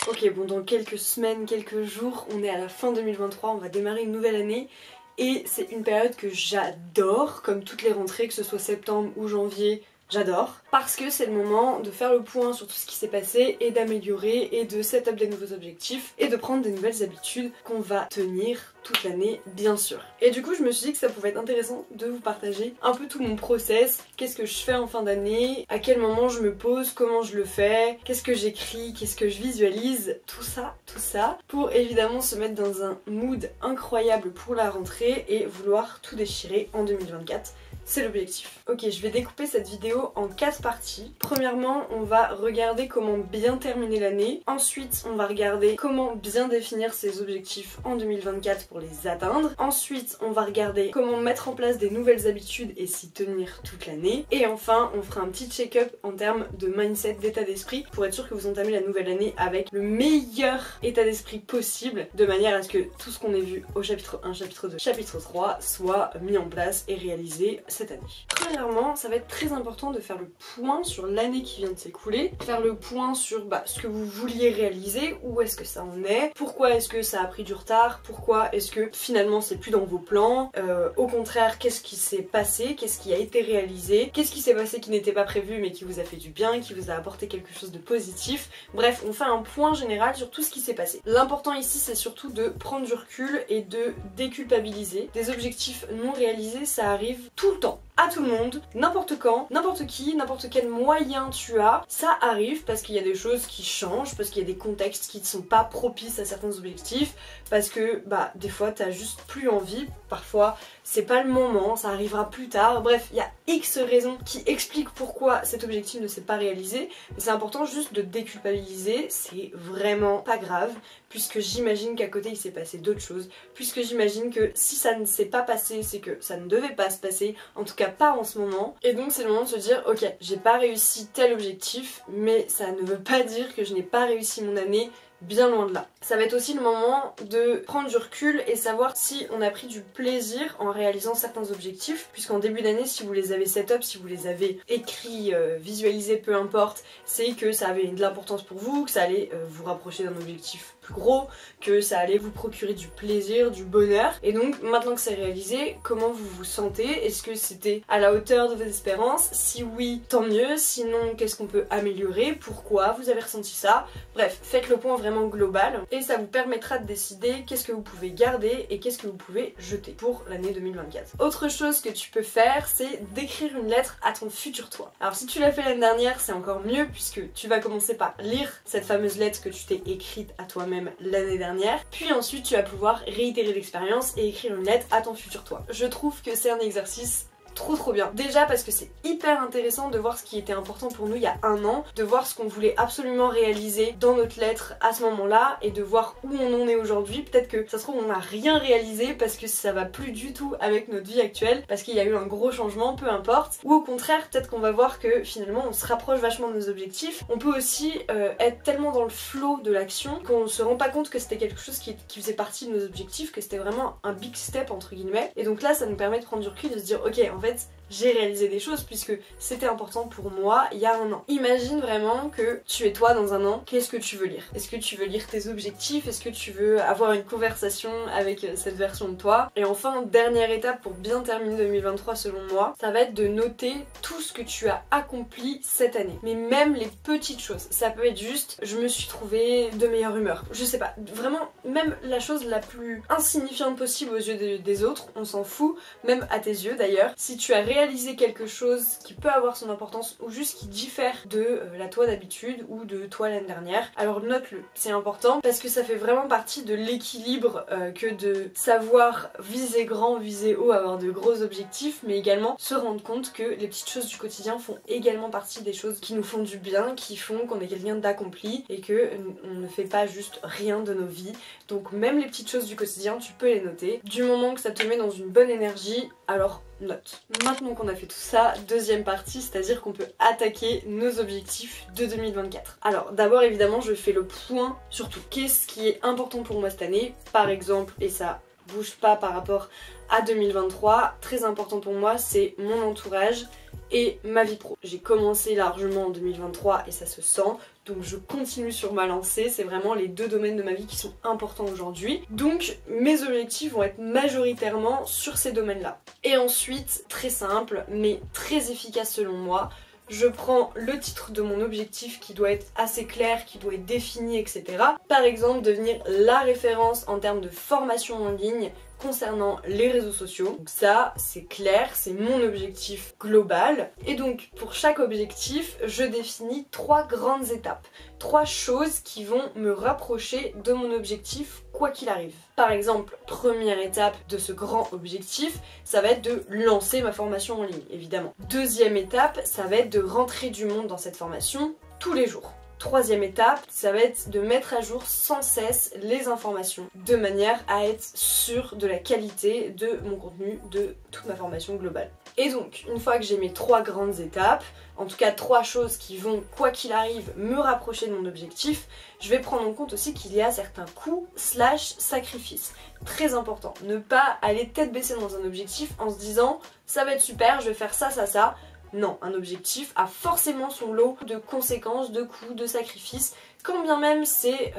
Ok, bon, dans quelques semaines, quelques jours, on est à la fin 2023, on va démarrer une nouvelle année. Et c'est une période que j'adore, comme toutes les rentrées, que ce soit septembre ou janvier, j'adore. Parce que c'est le moment de faire le point sur tout ce qui s'est passé et d'améliorer et de set up des nouveaux objectifs et de prendre des nouvelles habitudes qu'on va tenir toute l'année, bien sûr. Et du coup, je me suis dit que ça pouvait être intéressant de vous partager un peu tout mon process, qu'est-ce que je fais en fin d'année, à quel moment je me pose, comment je le fais, qu'est-ce que j'écris, qu'est-ce que je visualise, tout ça, pour évidemment se mettre dans un mood incroyable pour la rentrée et vouloir tout déchirer en 2024. C'est l'objectif. Ok, je vais découper cette vidéo en 4 parties. Premièrement, on va regarder comment bien terminer l'année. Ensuite, on va regarder comment bien définir ses objectifs en 2024 pour les atteindre. Ensuite, on va regarder comment mettre en place des nouvelles habitudes et s'y tenir toute l'année. Et enfin, on fera un petit check-up en termes de mindset, d'état d'esprit, pour être sûr que vous entamez la nouvelle année avec le meilleur état d'esprit possible, de manière à ce que tout ce qu'on a vu au chapitre 1, chapitre 2, chapitre 3 soit mis en place et réalisé cette année. Premièrement, ça va être très important de faire le point sur l'année qui vient de s'écouler, faire le point sur ce que vous vouliez réaliser, où est-ce que ça en est, pourquoi est-ce que ça a pris du retard, pourquoi est-ce que finalement c'est plus dans vos plans, au contraire, qu'est-ce qui s'est passé, qu'est-ce qui a été réalisé, qu'est-ce qui s'est passé qui n'était pas prévu mais qui vous a fait du bien, qui vous a apporté quelque chose de positif. Bref, on fait un point général sur tout ce qui s'est passé. L'important ici, c'est surtout de prendre du recul et de déculpabiliser. Des objectifs non réalisés, ça arrive tout le temps, à tout le monde, n'importe quand, n'importe qui, n'importe quel moyen tu as, ça arrive parce qu'il y a des choses qui changent, parce qu'il y a des contextes qui ne sont pas propices à certains objectifs, parce que des fois t'as juste plus envie, parfois c'est pas le moment, ça arrivera plus tard, bref, il y a X raisons qui expliquent pourquoi cet objectif ne s'est pas réalisé, mais c'est important juste de déculpabiliser, c'est vraiment pas grave, puisque j'imagine qu'à côté il s'est passé d'autres choses, puisque j'imagine que si ça ne s'est pas passé, c'est que ça ne devait pas se passer, en tout cas pas en ce moment, et donc c'est le moment de se dire ok, j'ai pas réussi tel objectif, mais ça ne veut pas dire que je n'ai pas réussi mon année, bien loin de là. Ça va être aussi le moment de prendre du recul et savoir si on a pris du plaisir en réalisant certains objectifs, puisqu'en début d'année, si vous les avez set up, si vous les avez écrits, visualisés, peu importe, c'est que ça avait de l'importance pour vous, que ça allait vous rapprocher d'un objectif plus gros, que ça allait vous procurer du plaisir, du bonheur. Et donc maintenant que c'est réalisé, comment vous vous sentez? Est-ce que c'était à la hauteur de vos espérances? Si oui, tant mieux, sinon qu'est-ce qu'on peut améliorer? Pourquoi vous avez ressenti ça? Bref, faites le point vraiment global et ça vous permettra de décider qu'est-ce que vous pouvez garder et qu'est-ce que vous pouvez jeter pour l'année 2024. Autre chose que tu peux faire, c'est d'écrire une lettre à ton futur toi. Alors si tu l'as fait l'année dernière, c'est encore mieux puisque tu vas commencer par lire cette fameuse lettre que tu t'es écrite à toi-même l'année dernière, puis ensuite tu vas pouvoir réitérer l'expérience et écrire une lettre à ton futur toi. Je trouve que c'est un exercice trop bien. Déjà parce que c'est hyper intéressant de voir ce qui était important pour nous il y a un an, de voir ce qu'on voulait absolument réaliser dans notre lettre à ce moment-là et de voir où on en est aujourd'hui. Peut-être que ça se trouve on n'a rien réalisé parce que ça va plus du tout avec notre vie actuelle, parce qu'il y a eu un gros changement, peu importe. Ou au contraire, peut-être qu'on va voir que finalement on se rapproche vachement de nos objectifs. On peut aussi être tellement dans le flow de l'action qu'on se rend pas compte que c'était quelque chose qui faisait partie de nos objectifs, que c'était vraiment un big step entre guillemets. Et donc là ça nous permet de prendre du recul, de se dire ok, en fait j'ai réalisé des choses puisque c'était important pour moi il y a un an. Imagine vraiment que tu es toi dans un an, qu'est-ce que tu veux lire? Est-ce que tu veux lire tes objectifs? Est-ce que tu veux avoir une conversation avec cette version de toi? Et enfin, dernière étape pour bien terminer 2023 selon moi, ça va être de noter tout ce que tu as accompli cette année. Mais même les petites choses, ça peut être juste je me suis trouvée de meilleure humeur, je sais pas, vraiment même la chose la plus insignifiante possible aux yeux des autres, on s'en fout, même à tes yeux d'ailleurs. Si tu as réaliser quelque chose qui peut avoir son importance ou juste qui diffère de la toi d'habitude ou de toi l'année dernière, alors note-le, c'est important parce que ça fait vraiment partie de l'équilibre que de savoir viser grand, viser haut, avoir de gros objectifs, mais également se rendre compte que les petites choses du quotidien font également partie des choses qui nous font du bien, qui font qu'on est quelqu'un d'accompli et que on ne fait pas juste rien de nos vies. Donc même les petites choses du quotidien, tu peux les noter. Du moment que ça te met dans une bonne énergie, alors note. Maintenant qu'on a fait tout ça, deuxième partie, c'est-à-dire qu'on peut attaquer nos objectifs de 2024. Alors d'abord évidemment je fais le point sur tout. Qu'est-ce qui est important pour moi cette année? Par exemple, et ça bouge pas par rapport à 2023, très important pour moi, c'est mon entourage et ma vie pro. J'ai commencé largement en 2023 et ça se sent, donc je continue sur ma lancée, c'est vraiment les deux domaines de ma vie qui sont importants aujourd'hui. Donc mes objectifs vont être majoritairement sur ces domaines-là. Et ensuite, très simple, mais très efficace selon moi, je prends le titre de mon objectif qui doit être assez clair, qui doit être défini, etc. Par exemple, devenir la référence en termes de formation en ligne concernant les réseaux sociaux. Donc ça, c'est clair, c'est mon objectif global. Et donc, pour chaque objectif, je définis 3 grandes étapes. 3 choses qui vont me rapprocher de mon objectif quoi qu'il arrive. Par exemple, première étape de ce grand objectif, ça va être de lancer ma formation en ligne, évidemment. Deuxième étape, ça va être de rentrer du monde dans cette formation tous les jours. Troisième étape, ça va être de mettre à jour sans cesse les informations de manière à être sûr de la qualité de mon contenu, de toute ma formation globale. Et donc, une fois que j'ai mes 3 grandes étapes, en tout cas 3 choses qui vont, quoi qu'il arrive, me rapprocher de mon objectif, je vais prendre en compte aussi qu'il y a certains coûts / sacrifices. Très important, ne pas aller tête baissée dans un objectif en se disant « ça va être super, je vais faire ça, ça, ça ». Non, un objectif a forcément son lot de conséquences, de coûts, de sacrifices, quand bien même c'est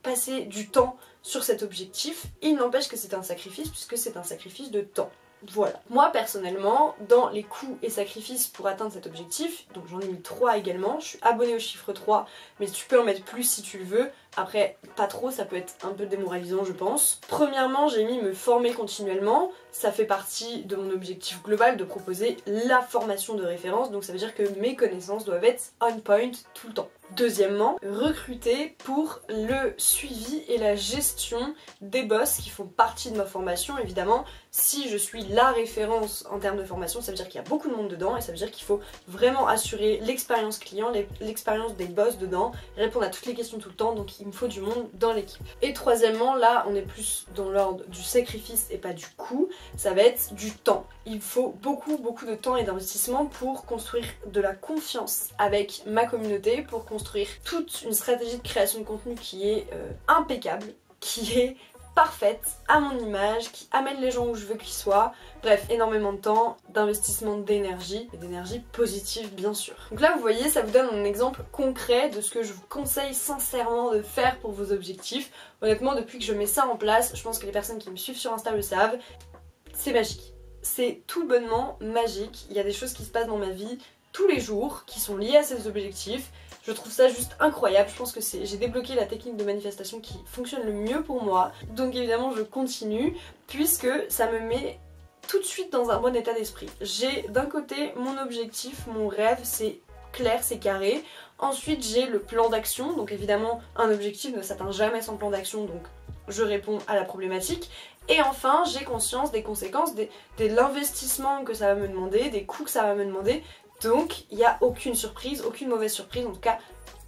passer du temps sur cet objectif, il n'empêche que c'est un sacrifice puisque c'est un sacrifice de temps. Voilà. Moi personnellement, dans les coûts et sacrifices pour atteindre cet objectif, donc j'en ai mis 3 également, je suis abonnée au chiffre 3, mais tu peux en mettre plus si tu le veux. Après, pas trop, ça peut être un peu démoralisant je pense. Premièrement, j'ai mis me former continuellement, ça fait partie de mon objectif global de proposer la formation de référence, donc ça veut dire que mes connaissances doivent être on point tout le temps. Deuxièmement, recruter pour le suivi et la gestion des boss qui font partie de ma formation. Évidemment, si je suis la référence en termes de formation, ça veut dire qu'il y a beaucoup de monde dedans et ça veut dire qu'il faut vraiment assurer l'expérience client, l'expérience des boss dedans, répondre à toutes les questions tout le temps, donc il me faut du monde dans l'équipe. Et troisièmement, là on est plus dans l'ordre du sacrifice et pas du coût, ça va être du temps. Il faut beaucoup de temps et d'investissement pour construire de la confiance avec ma communauté, pour construire toute une stratégie de création de contenu qui est impeccable, qui est parfaite, à mon image, qui amène les gens où je veux qu'ils soient. Bref, énormément de temps, d'investissement d'énergie, et d'énergie positive bien sûr. Donc là vous voyez, ça vous donne un exemple concret de ce que je vous conseille sincèrement de faire pour vos objectifs. Honnêtement, depuis que je mets ça en place, je pense que les personnes qui me suivent sur Insta le savent, c'est magique. C'est tout bonnement magique. Il y a des choses qui se passent dans ma vie tous les jours qui sont liées à ces objectifs. Je trouve ça juste incroyable, je pense que j'ai débloqué la technique de manifestation qui fonctionne le mieux pour moi. Donc évidemment je continue puisque ça me met tout de suite dans un bon état d'esprit. J'ai d'un côté mon objectif, mon rêve, c'est clair, c'est carré. Ensuite j'ai le plan d'action, donc évidemment un objectif ne s'atteint jamais sans plan d'action, donc je réponds à la problématique. Et enfin j'ai conscience des conséquences, de l'investissement que ça va me demander, des coûts que ça va me demander. Donc il n'y a aucune surprise, aucune mauvaise surprise, en tout cas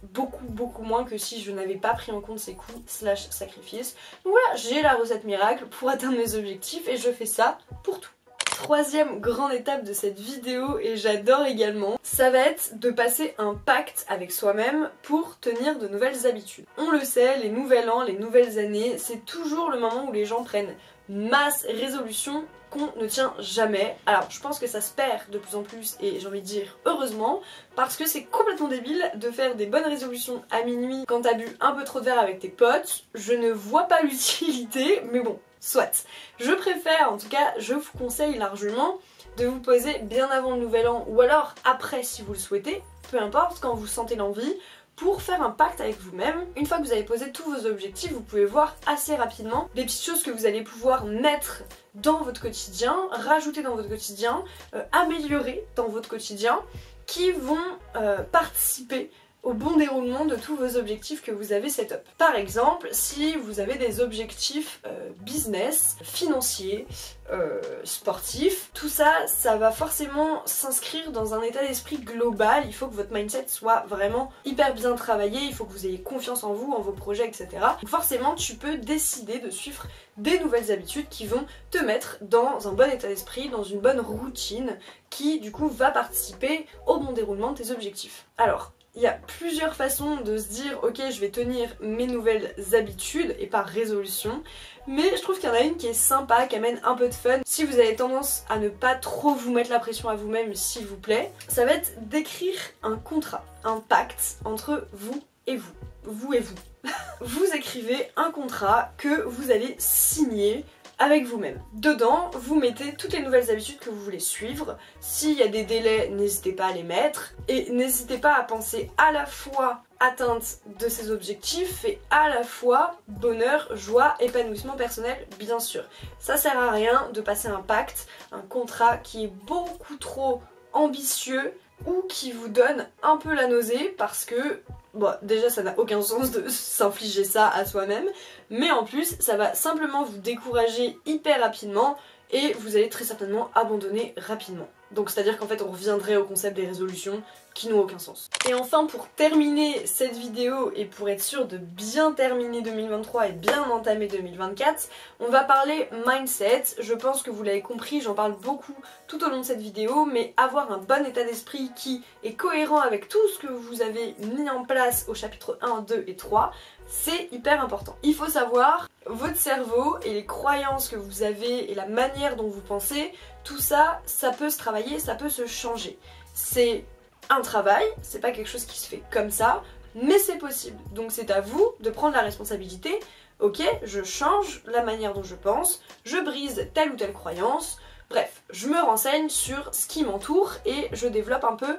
beaucoup moins que si je n'avais pas pris en compte ces coûts / sacrifices. Donc voilà, j'ai la recette miracle pour atteindre mes objectifs et je fais ça pour tout. Troisième grande étape de cette vidéo, et j'adore également, ça va être de passer un pacte avec soi-même pour tenir de nouvelles habitudes. On le sait, les nouvel an, les nouvelles années, c'est toujours le moment où les gens prennent masse résolution qu'on ne tient jamais. Alors je pense que ça se perd de plus en plus et j'ai envie de dire heureusement, parce que c'est complètement débile de faire des bonnes résolutions à minuit quand t'as bu un peu trop de verre avec tes potes. Je ne vois pas l'utilité, mais bon, soit. Je préfère, en tout cas je vous conseille largement de vous poser bien avant le nouvel an ou alors après si vous le souhaitez, peu importe, quand vous sentez l'envie, pour faire un pacte avec vous-même. Une fois que vous avez posé tous vos objectifs, vous pouvez voir assez rapidement des petites choses que vous allez pouvoir mettre dans votre quotidien, rajouter dans votre quotidien, améliorer dans votre quotidien, qui vont participer au bon déroulement de tous vos objectifs que vous avez set up. Par exemple, si vous avez des objectifs business, financiers, sportifs, tout ça, ça va forcément s'inscrire dans un état d'esprit global. Il faut que votre mindset soit vraiment hyper bien travaillé, il faut que vous ayez confiance en vous, en vos projets, etc. Donc forcément, tu peux décider de suivre des nouvelles habitudes qui vont te mettre dans un bon état d'esprit, dans une bonne routine qui, du coup, va participer au bon déroulement de tes objectifs. Alors, il y a plusieurs façons de se dire ok je vais tenir mes nouvelles habitudes et pas résolutions, mais je trouve qu'il y en a une qui est sympa, qui amène un peu de fun. Si vous avez tendance à ne pas trop vous mettre la pression à vous-même s'il vous plaît, ça va être d'écrire un contrat, un pacte entre vous et vous. Vous et vous. Vous écrivez un contrat que vous allez signer avec vous-même. Dedans, vous mettez toutes les nouvelles habitudes que vous voulez suivre. S'il y a des délais, n'hésitez pas à les mettre. Et n'hésitez pas à penser à la fois atteinte de ces objectifs et à la fois bonheur, joie, épanouissement personnel, bien sûr. Ça sert à rien de passer un pacte, un contrat qui est beaucoup trop ambitieux ou qui vous donne un peu la nausée parce que bon, déjà ça n'a aucun sens de s'infliger ça à soi-même, mais en plus ça va simplement vous décourager hyper rapidement et vous allez très certainement abandonner rapidement. Donc c'est à dire qu'en fait on reviendrait au concept des résolutions qui n'ont aucun sens. Et enfin pour terminer cette vidéo et pour être sûr de bien terminer 2023 et bien entamer 2024, on va parler mindset. Je pense que vous l'avez compris, j'en parle beaucoup tout au long de cette vidéo, mais avoir un bon état d'esprit qui est cohérent avec tout ce que vous avez mis en place au chapitre 1, 2 et 3, c'est hyper important. Il faut savoir, votre cerveau et les croyances que vous avez et la manière dont vous pensez, tout ça, ça peut se travailler, ça peut se changer. C'est un travail, c'est pas quelque chose qui se fait comme ça, mais c'est possible. Donc c'est à vous de prendre la responsabilité. Ok, je change la manière dont je pense, je brise telle ou telle croyance, bref, je me renseigne sur ce qui m'entoure et je développe un peu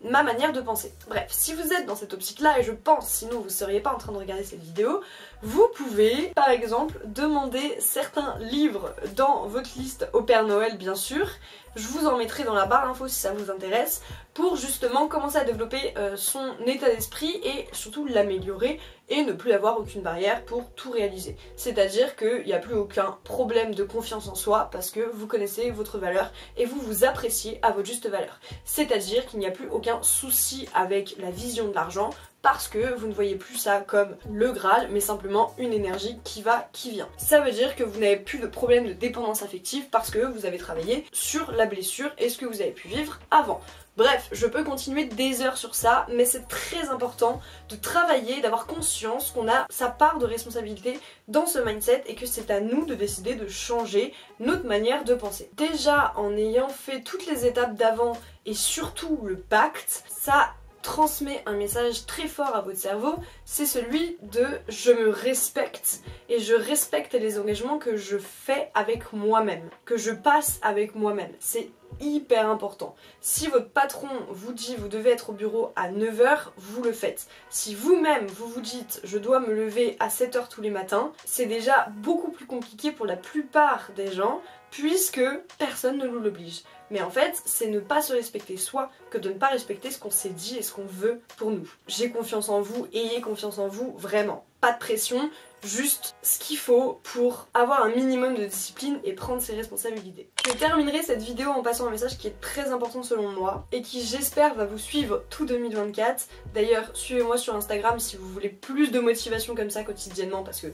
ma manière de penser. Bref, si vous êtes dans cette optique-là, et je pense, sinon vous ne seriez pas en train de regarder cette vidéo, vous pouvez, par exemple, demander certains livres dans votre liste au Père Noël, bien sûr. Je vous en mettrai dans la barre d'infos si ça vous intéresse, pour justement commencer à développer son état d'esprit et surtout l'améliorer et ne plus avoir aucune barrière pour tout réaliser. C'est-à-dire qu'il n'y a plus aucun problème de confiance en soi parce que vous connaissez votre valeur et vous vous appréciez à votre juste valeur. C'est-à-dire qu'il n'y a plus aucun souci avec la vision de l'argent parce que vous ne voyez plus ça comme le Graal, mais simplement une énergie qui va, qui vient. Ça veut dire que vous n'avez plus de problème de dépendance affective parce que vous avez travaillé sur la blessure et ce que vous avez pu vivre avant. Bref, je peux continuer des heures sur ça, mais c'est très important de travailler, d'avoir conscience qu'on a sa part de responsabilité dans ce mindset et que c'est à nous de décider de changer notre manière de penser. Déjà, en ayant fait toutes les étapes d'avant et surtout le pacte, ça transmet un message très fort à votre cerveau, c'est celui de je me respecte et je respecte les engagements que je fais avec moi-même, que je passe avec moi-même. C'est hyper important. Si votre patron vous dit vous devez être au bureau à 9 h, vous le faites. Si vous-même vous vous dites je dois me lever à 7 h tous les matins, c'est déjà beaucoup plus compliqué pour la plupart des gens puisque personne ne nous l'oblige. Mais en fait, c'est ne pas se respecter soi que de ne pas respecter ce qu'on s'est dit et ce qu'on veut pour nous. J'ai confiance en vous, ayez confiance en vous, vraiment. Pas de pression, juste ce qu'il faut pour avoir un minimum de discipline et prendre ses responsabilités. Je terminerai cette vidéo en passant un message qui est très important selon moi et qui j'espère va vous suivre tout 2024. D'ailleurs, suivez-moi sur Instagram si vous voulez plus de motivation comme ça quotidiennement parce que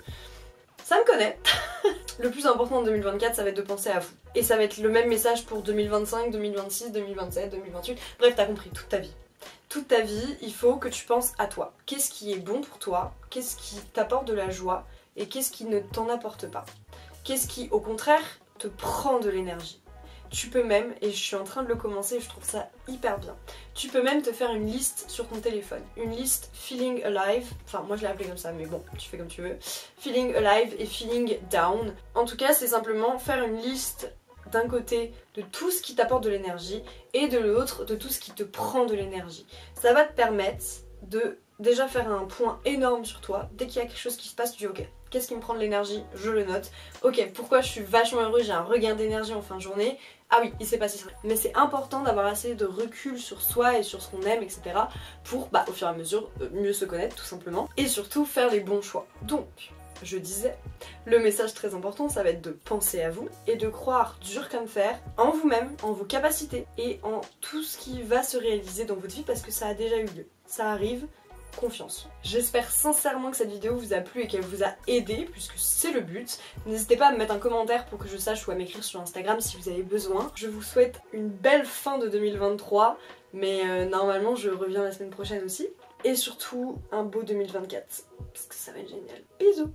ça me connaît. Le plus important en 2024, ça va être de penser à vous. Et ça va être le même message pour 2025, 2026, 2027, 2028. Bref, t'as compris, toute ta vie. Toute ta vie, il faut que tu penses à toi. Qu'est-ce qui est bon pour toi? Qu'est-ce qui t'apporte de la joie? Et qu'est-ce qui ne t'en apporte pas? Qu'est-ce qui, au contraire, te prend de l'énergie? Tu peux même, et je suis en train de le commencer et je trouve ça hyper bien, tu peux même te faire une liste sur ton téléphone. Une liste Feeling Alive, enfin moi je l'ai appelée comme ça mais bon, tu fais comme tu veux. Feeling Alive et Feeling Down. En tout cas c'est simplement faire une liste d'un côté de tout ce qui t'apporte de l'énergie et de l'autre de tout ce qui te prend de l'énergie. Ça va te permettre de déjà faire un point énorme sur toi. Dès qu'il y a quelque chose qui se passe, tu dis ok, qu'est-ce qui me prend de l'énergie? Je le note. Ok, pourquoi je suis vachement heureuse, j'ai un regain d'énergie en fin de journée? Ah oui, il s'est passé ça. Mais c'est important d'avoir assez de recul sur soi et sur ce qu'on aime, etc. pour, au fur et à mesure, mieux se connaître tout simplement. Et surtout faire les bons choix. Donc, je disais, le message très important, ça va être de penser à vous et de croire dur comme fer en vous-même, en vos capacités et en tout ce qui va se réaliser dans votre vie parce que ça a déjà eu lieu. Ça arrive confiance. J'espère sincèrement que cette vidéo vous a plu et qu'elle vous a aidé, puisque c'est le but. N'hésitez pas à me mettre un commentaire pour que je sache ou à m'écrire sur Instagram si vous avez besoin. Je vous souhaite une belle fin de 2023, mais normalement je reviens la semaine prochaine aussi. Et surtout un beau 2024, parce que ça va être génial. Bisous!